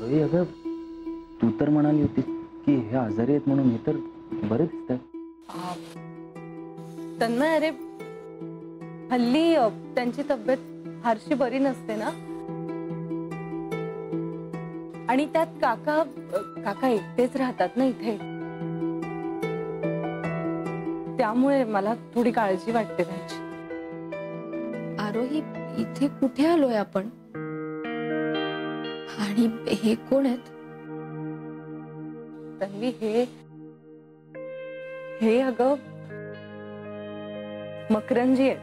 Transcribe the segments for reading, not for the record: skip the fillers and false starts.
आरोही अगं तू तर म्हणाली होती की हे आजारी आहेत म्हणून, हे तर बरे दिसतात. तन्मय अरे हल्ली त्यांची तब्येत फारशी बरी नसते ना, आणि त्यात काका एकटेच राहतात ना इथे, त्यामुळे मला थोडी काळजी वाटते त्यांची. आरोही इथे कुठे आलोय आपण? आणि हे कोण आहेत? तन्वी हे अगं मकरंजी आहेत,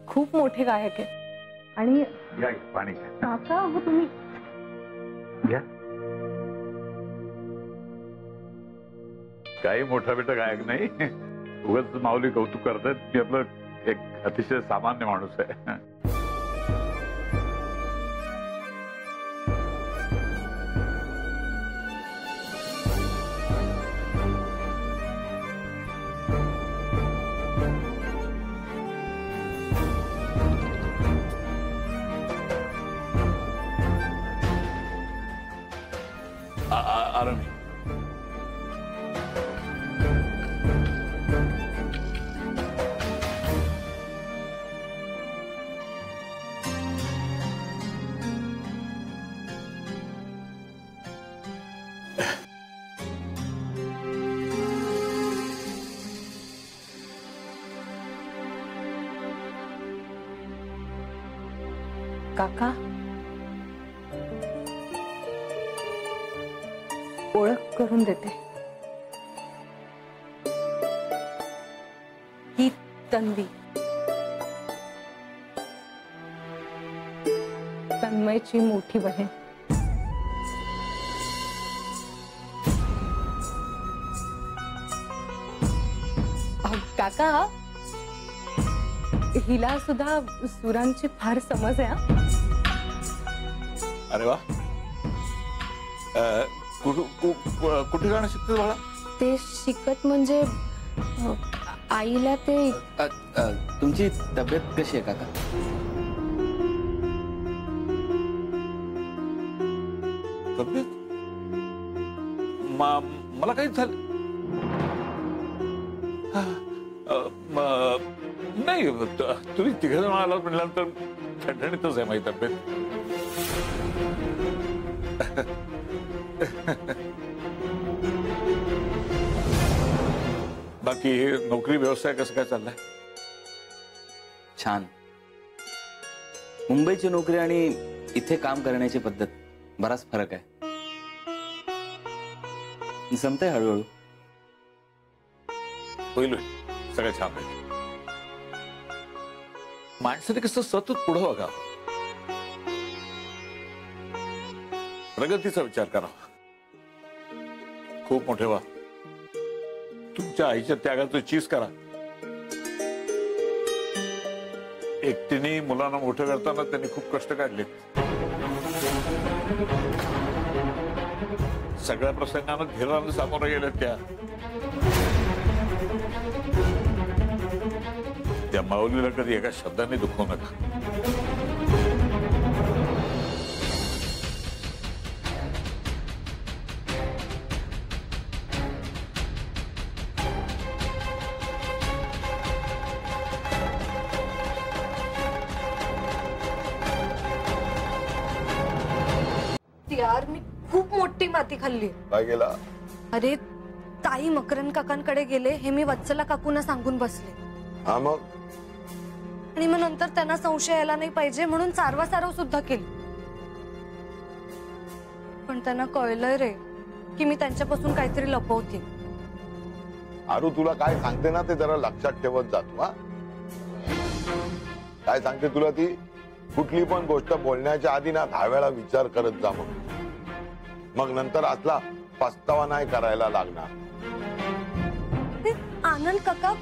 खूप मोठे गायक आहेत. आणि पाणी काका हो तुम्ही घ्या. काही मोठा बेटा गायक नाही, उगाच माऊली कौतुक करतात. मी आपलं एक अतिशय सामान्य माणूस आहे. आरामी काका ओळख करून देते. ही तन्वी, तन्मयची मोठी बहीण. काका हिला सुद्धा सुरांची फार समज आहे. अरे वा, कुठे गाणं शिकते बाळा? ते शिकत म्हणजे आईला ते. तुमची तब्येत कशी आहे काका? तब्येत मला काहीच झालं नाही. तुम्ही तिघे जण आलात म्हटल्यानंतर ठणठणीतच आहे माझी तब्येत. बाकी नोकरी व्यवसाय कसं काय चाललाय? छान. मुंबईची नोकरी आणि इथे काम करण्याची पद्धत बराच फरक आहे. जमतंय हळूहळू. होईल सगळं छान होईल. माणसाने कसं सतत पुढं बघावं, प्रगतीचा विचार करावा. खूप मोठे व्हा, तुमच्या आईच्या त्यागाचं चीज करा. एकटीने मुलांना मोठं करताना त्यांनी खूप कष्ट काढले. सगळ्या प्रसंगांना धीराने सामोरं गेले. त्या माऊलीला कधी एका शब्दाने दुखवू नका. यार मी खूप मोठी माती खाल्ली. काय गेला? अरे ताई मकरन काकांकडे गेले हे मी वत्सला काकूंना सांगून बसले. हा मग? आणि मग नंतर त्यांना संशय यायला नाही पाहिजे म्हणून सारवासारव सुद्धा केली. पण त्यांना कळलंय रे की मी त्यांच्यापासून काहीतरी लपवते. आरू तुला काय सांगते ना ते जरा लक्षात ठेवत जातो. हा काय सांगते तुला ती? कुठली पण गोष्ट बोलण्याच्या आधी ना 10 वेळा विचार करत जा. मग नंतर असला पस्तावा नाही करायला लागणार. आनंद काका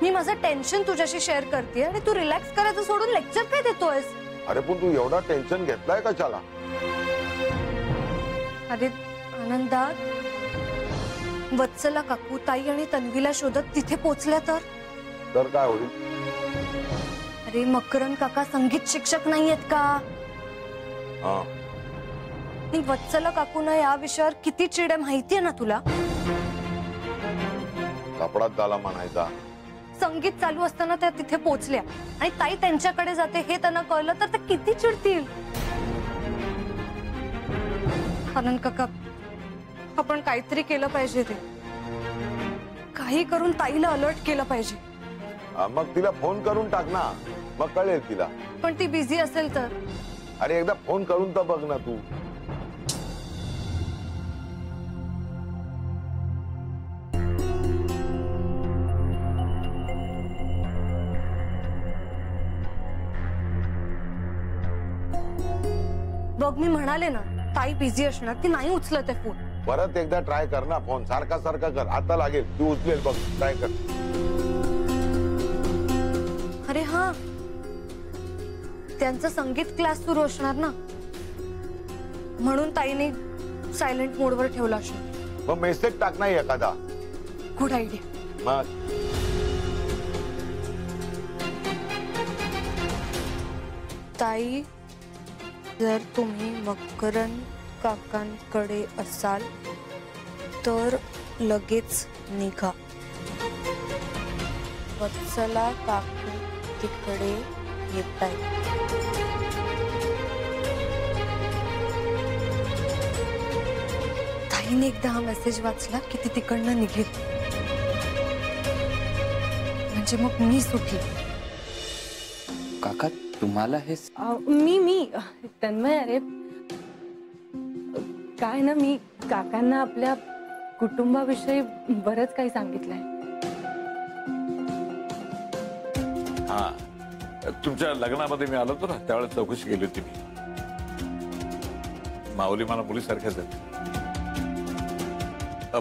मी माझं टेन्शन तुझ्याशी शेअर करते आणि तू रिलॅक्स करायचं सोडून लेक्चर काय देतोयस? अरे पण तू एवढा टेन्शन घेतलाय कशाला? अरे आनंदा, वत्सला काकू ताई आणि तन्वीला शोधत तिथे पोचल्या तर काय होईल? अरे मकरन काका संगीत शिक्षक नाहीयेत का? हा आणि वत्सला काकूना या विषयावर किती चिड आहे माहितीये ना तुला? कपडात झाला म्हणायचा. संगीत चालू असताना त्या तिथे पोहोचल्या आणि ताई त्यांच्याकडे जाते हे त्यांना कळलं तर ते किती चिडतील. आनंद काका, आपण काहीतरी केलं पाहिजे. ते काही करून ताईला अलर्ट केलं पाहिजे. मग तिला फोन करून टाक ना, मग कळेल तिला. पण ती बिझी असेल तर? अरे एकदा फोन करून तर बघ ना तू. बघ, मी म्हणाले ना ताई बिझी असणार, ती नाही उचलत आहे फोन. परत एकदा ट्राय कर ना फोन, सारखा सारखा कर. आता लागेल, तू उचलेल बघ, ट्राय कर. अरे हा, त्यांचा संगीत क्लास सुरू असणार ना, म्हणून ताईने सायलेंट मोडवर ठेवला असेल. मग मेसेज टाक नाही एखादा. Good idea. मग ताई, जर तुम्ही मकरंद काकांकडे असाल तर लगेच निघा. वत्सला काकू तिकडे येत आहे. ताईने एकदा हा मेसेज वाचला की ती तिकडनं निघेल, म्हणजे मग मी सुटली. काका तुम्हाला हे मी तन्मय, अरे काय ना, मी काकांना आपल्या कुटुंबाविषयी बरंच काही सांगितलंय. हा, तुमच्या लग्नामध्ये मी आलो होतो ना, त्यावेळेस चौकशी केली होती मी. माऊली मला मुलीसारख्याच आहेत.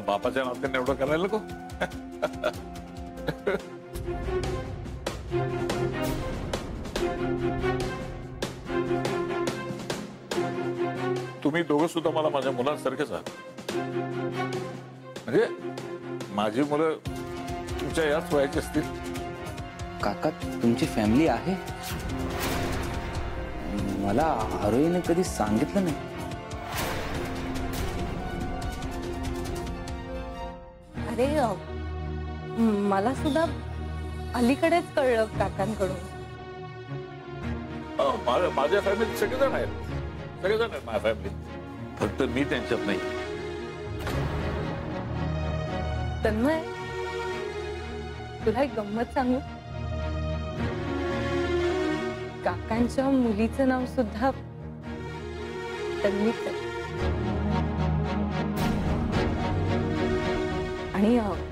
बापाच्या नात्याने एवढं करायला नको. तुम्ही दोघं सुद्धा मला माझ्या मुलांसारखेच आहात. म्हणजे माझी मुलं तुमच्या याच वयाची असतील. काका तुमची फॅमिली आहे? मला आरोहीने कधी सांगितलं नाही. अरे मला सुद्धा अलीकडेच कळलं काकांकडून. माझ्या फॅमिलीत सगळेजण आहेत, सगळेजण आहेत माझ्या फॅमिलीत. फक्त मी त्यांच्यात नाही. तन्मय, तुला एक गंमत सांगू? काकांच्या मुलीचं नाव सुद्धा तन्वीच आहे. आणि आई,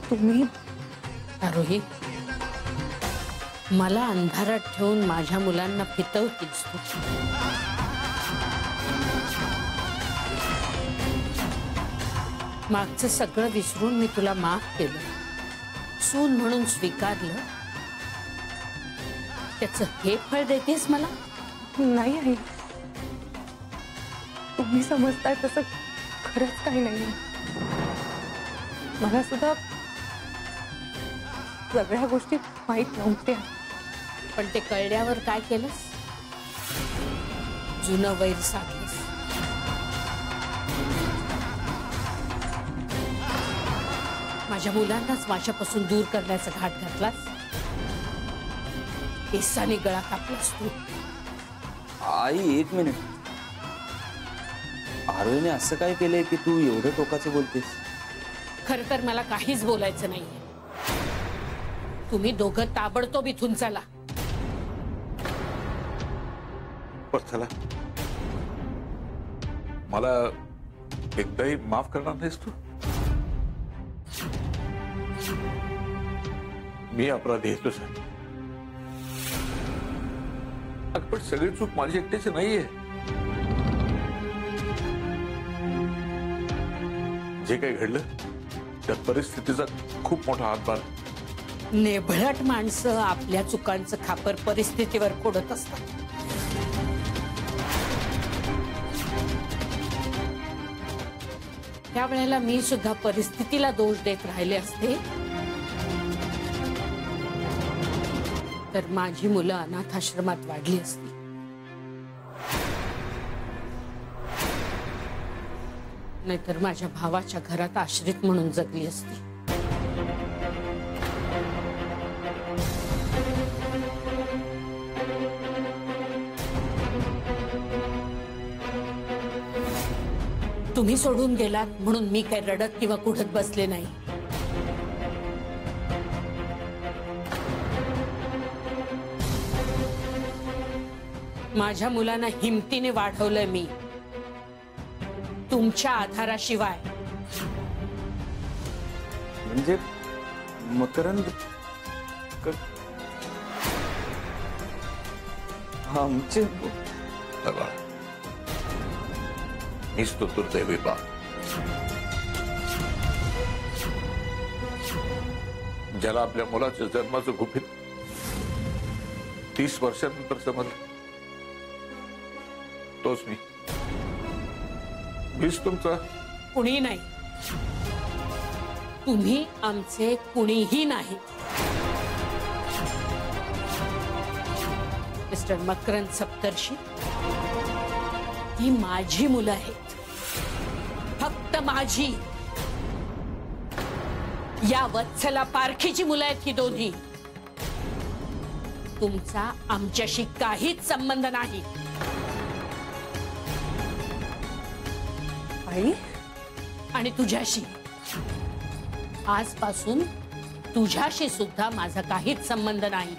तुम्ही आरोही, मला अंधारात ठेवून माझ्या मुलांना फितवतीस तू. मागचं सगळं विसरून मी तुला माफ केलं, सून म्हणून स्वीकारलं. त्याचं हे फळ देतेस मला? नाही आई, तुम्ही समजताय तसं खरंच काही नाही. मला सुद्धा सगळ्या गोष्टी माहित नव्हत्या. पण ते कळल्यावर काय केलंस? जुनं वैर साधलंस. माझ्या मुलांनाच माझ्यापासून दूर करण्याचा घाट घातलास. केसाने गळा कापलास तू. आई एक मिनिट, आरोहीने असं काय केलंय की तू एवढं टोकाचं बोलतेस? खरं तर मला काहीच बोलायचं नाहीये. तुम्ही दोघं ताबडतोब इथून चला. बस चला. मला एकदाही माफ करणार नाहीस तू? मी अपराधी येतो साहेब. पण सगळी चूक माझी एकट्याची नाहीये. जे काही घडलं त्या परिस्थितीचा खूप मोठा हातभार. नेभळट माणसं आपल्या चुकांचं खापर परिस्थितीवर फोडत असतात. त्यावेळेला मी सुद्धा परिस्थितीला दोष देत राहिले असते तर माझी मुलं अनाथाश्रमात वाढली असती. नाहीतर माझ्या भावाच्या घरात आश्रित म्हणून जगली असती. तुम्ही सोडून गेलात म्हणून मी काही रडत किंवा कुढत बसले नाही. माझ्या मुलांना हिमतीने वाढवलंय मी, तुमच्या आधाराशिवाय. म्हणजे मकरंद आमचे मीच तो दुर्दैवी बाप. ज्याला आपल्या मुलाच्या जन्माचं गुपित 30 वर्षानंतर समजलं तोच मीच तुमचा. कुणी नाही, तुम्ही आमचे कुणीही नाही. मिस्टर मकरंद सप्तर्षी, ही माझी मुलं आहेत, फक्त माझी. या वत्सला पारखीची मुलं आहेत ही दोन्ही. तुमचा आमच्याशी काहीच संबंध नाही. आई, आणि तुझ्याशी आजपासून तुझ्याशी सुद्धा माझा काहीच संबंध नाही.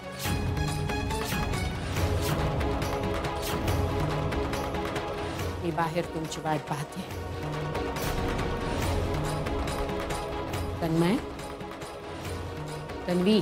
मी बाहेर तुमची वाट पाहते. तन्मय, तन्वी,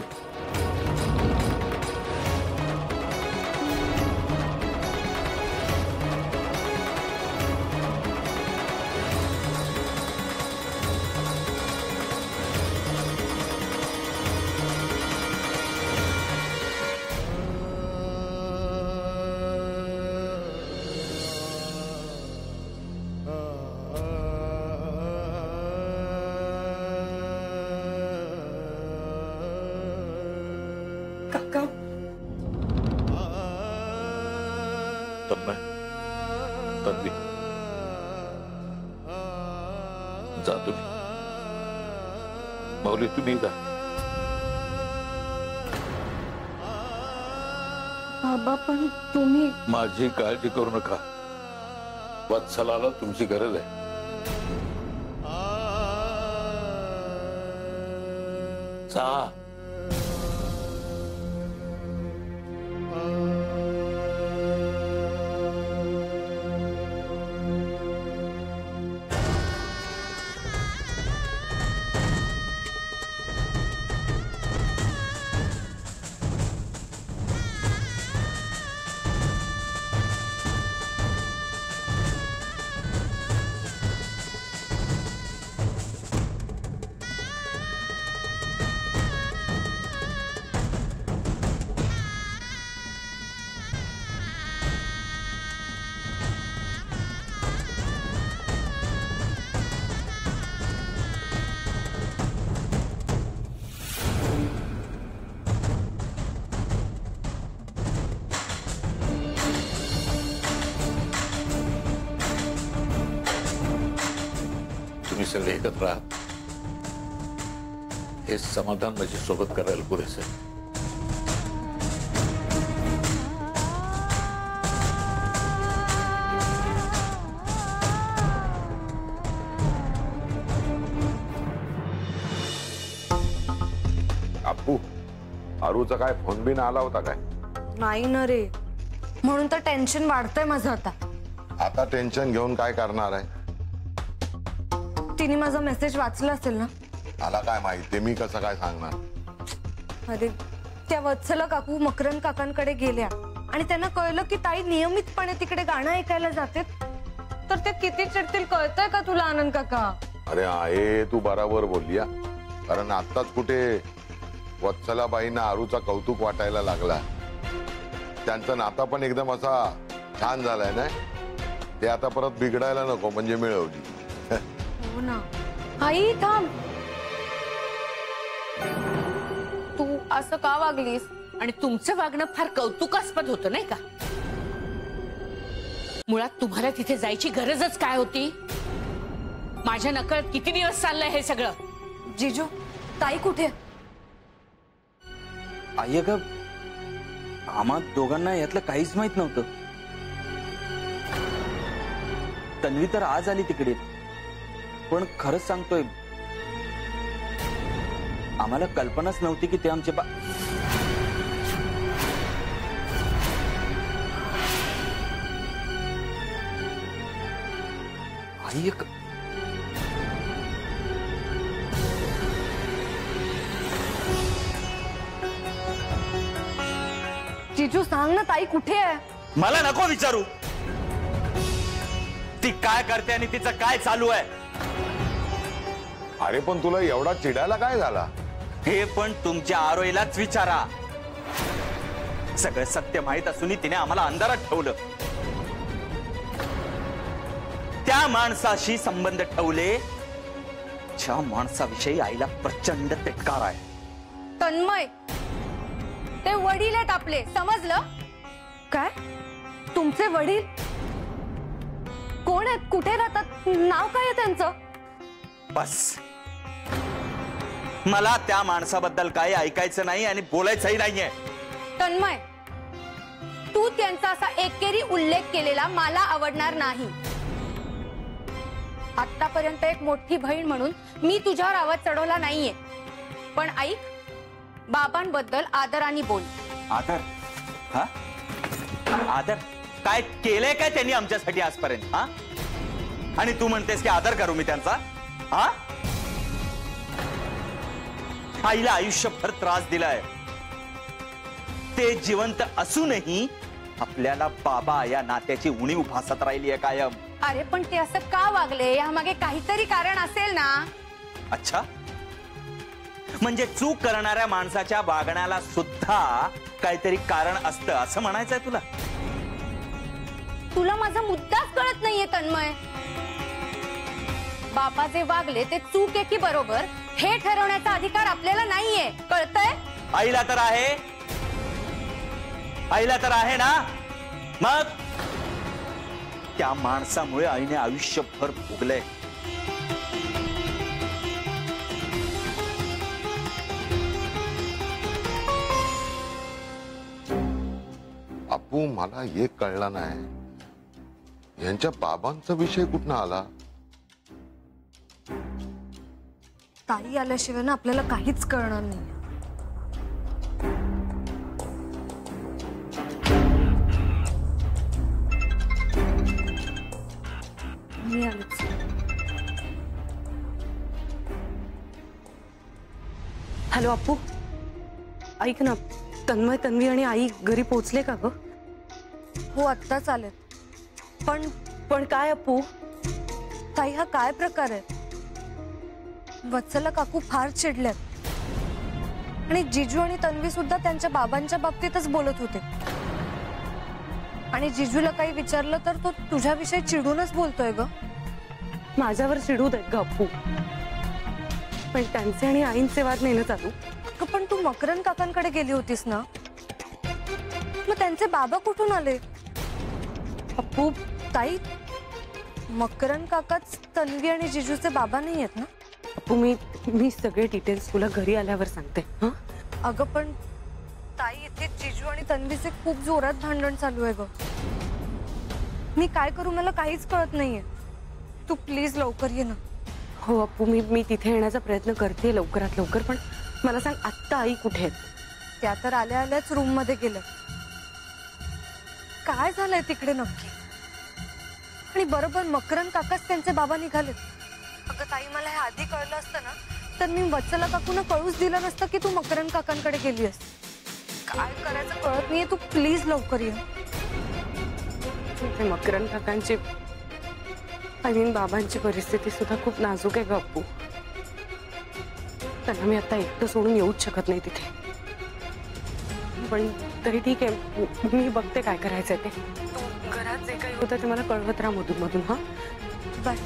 काका, तन्मय, तन्वी, जा तुम्ही. माऊली, तुम्ही जा. बाबा पण तुम्ही. माझी काळजी करू नका. वत्सलाला तुमची गरज आहे. जा. तुम्ही सगळे एकत्र आहात हे समाधान माझी सोबत करायला पुरेसे. अप्पू, आरूचा काय फोन बिन आला होता काय? नाही ना रे, म्हणून तर टेन्शन वाढतंय माझं आता. आता टेन्शन घेऊन काय करणार आहे? तिने माझा मेसेज वाचला असेल ना. मला काय माहिती, मी कसं काय सांगणार? अरे त्या वत्सला काकू मकरंद काकांकडे गेल्या आणि त्यांना कळलं की ताई नियमितपणे तिकडे गाणं ऐकायला जाते, तर ते किती चिडतील कळतंय का तुला आनंद काका? अरे आहे, तू बराबर बोलली हा. कारण आताच कुठे वत्सलाबाईंना आरूचा कौतुक वाटायला लागला. त्यांचा नाता पण एकदम असा छान झालाय ना, ते आता परत बिघडायला नको म्हणजे मिळवली. हो ना. आई थांब, तू असं का वागलीस? आणि तुमचं वागणं फार कौतुकास्पद होतं नाही का? मुळात तुम्हाला तिथे जायची गरजच काय होती? माझ्या नकळत किती दिवस चाललंय हे सगळं? जिजू ताई कुठे? आई का आम्हा दोघांना यातलं काहीच माहित नव्हतं. तन्वी तर आज आली तिकडे, पण खरंच सांगतोय आम्हाला कल्पनाच नव्हती की ते आमचे आई जिजू सांग ना ताई कुठे आहे? मला नको विचारू ती काय करते आणि तिचं काय चालू आहे. अरे पण तुला एवढा चिडायला काय झाला? हे पण तुमच्या आरोईलाच विचारा. सगळं सत्य माहित असूनही तिने आम्हाला अंधारात ठेवलं. त्या माणसाशी संबंध ठेवले ज्या माणसाविषयी आईला प्रचंड तिटकार आहे. तन्मय, ते वडील आहेत आपले, समजलं काय? तुमचे वडील कोण आहेत? कुठे राहतात? नाव काय आहे त्यांचं? बस, मला त्या माणसाबद्दल काही ऐकायचं नाही आणि बोलायचंही नाहीये. तन्मय, तू त्यांचा असा एकेरी उल्लेख केलेला मला आवडणार नाही. आतापर्यंत एक मोठी बहीण म्हणून मी तुझ्यावर आवाज चढवला नाहीये, पण ऐक, बाबांबद्दल आदराने बोल. आदर? हा, आदर काय केलंय काय त्यांनी आमच्यासाठी आजपर्यंत? हा, आणि तू म्हणतेस की आदर करू मी त्यांचा? हा, आईला आयुष्यभर त्रास दिलाय. ते जिवंत असूनही आपल्याला बाबा या नात्याची उणीव भासत राहिली आहे कायम. अरे पण ते असं का वागले यामागे काहीतरी कारण असेल ना? अच्छा, म्हणजे चूक करणाऱ्या माणसाच्या वागण्याला सुद्धा काहीतरी कारण असतं असं म्हणायचंय तुला? तुला माझा मुद्दाच कळत नाहीये तन्मय. बाबा जे वागले ते चूक आहे की बरोबर हे ठरवण्याचा अधिकार आपल्याला नाहीये, कळतंय? आईला तर आहे, आईला तर आहे ना. मग त्या माणसामुळे आईने आयुष्यभर भोगलंय. आपू, मला एक कळलं नाही, यांच्या बाबांचा विषय कुठनं आला? ताई आल्याशिवाय ना आपल्याला काहीच कळणार नाही. मी आलेच. हॅलो अप्पू, ऐक ना, तन्मय, तन्वी आणि आई घरी पोहोचले का ग? हो, आत्ताच आलेत. पण काय अप्पू? ताई, हा काय प्रकार आहे? वत्सला काकू फार चिडल्यात आणि जिजू आणि तन्वी सुद्धा त्यांच्या बाबांच्या बाबतीतच बोलत होते. आणि जिजूला काही विचारलं तर तो तुझ्याविषयी चिडूनच बोलतोय ग. माझ्यावर चिडू देत ग अप्पू, पण त्यांचे आणि आईंचे वाद नाही ना चालू. पण तू मकरंद काकांकडे गेली होतीस ना, मग त्यांचे बाबा कुठून आले? अप्पू, ताई, मकरंद काकाच तन्वी आणि जिजूचे बाबा नाही आहेत ना? अप्पू, मी सगळे डिटेल्स तुला घरी आल्यावर सांगते. हं? अगं पण ताई, इथे जिजू आणि तन्वीचे खूप जोरात भांडण चालू आहे ग. मी काय करू, मला काहीच कळत नाहीये. तू प्लीज लवकर ये ना. हो अप्पू, मी तिथे येण्याचा प्रयत्न करते लवकरात लवकर, पण मला सांग, आत्ता आई कुठे आहेत? त्या तर आल्या आल्याच रूम मध्ये गेल्या. काय झालंय तिकडे नक्की? आणि बरोबर मकरंद काकाच त्यांचे बाबा निघालेत. अगं ताई, मला हे आधी कळलं असतं ना तर मी वत्सला काकूंना कळूच दिलं नसतं की तू मकरंद काकांकडे गेलीस. काय करायचं कळत नाहीये. तू प्लीज लवकर ये. ते मकरंद काकांची आणि बाबांची परिस्थिती सुद्धा खूप नाजूक आहे गप्पू. त्यांना मी आता एकटं सोडून येऊच शकत नाही तिथे. पण तरी ठीक आहे, मी बघते काय करायचंय ते. तू घरात जे काही होतं ते मला कळवत राहा मधून मधून. हा बाय.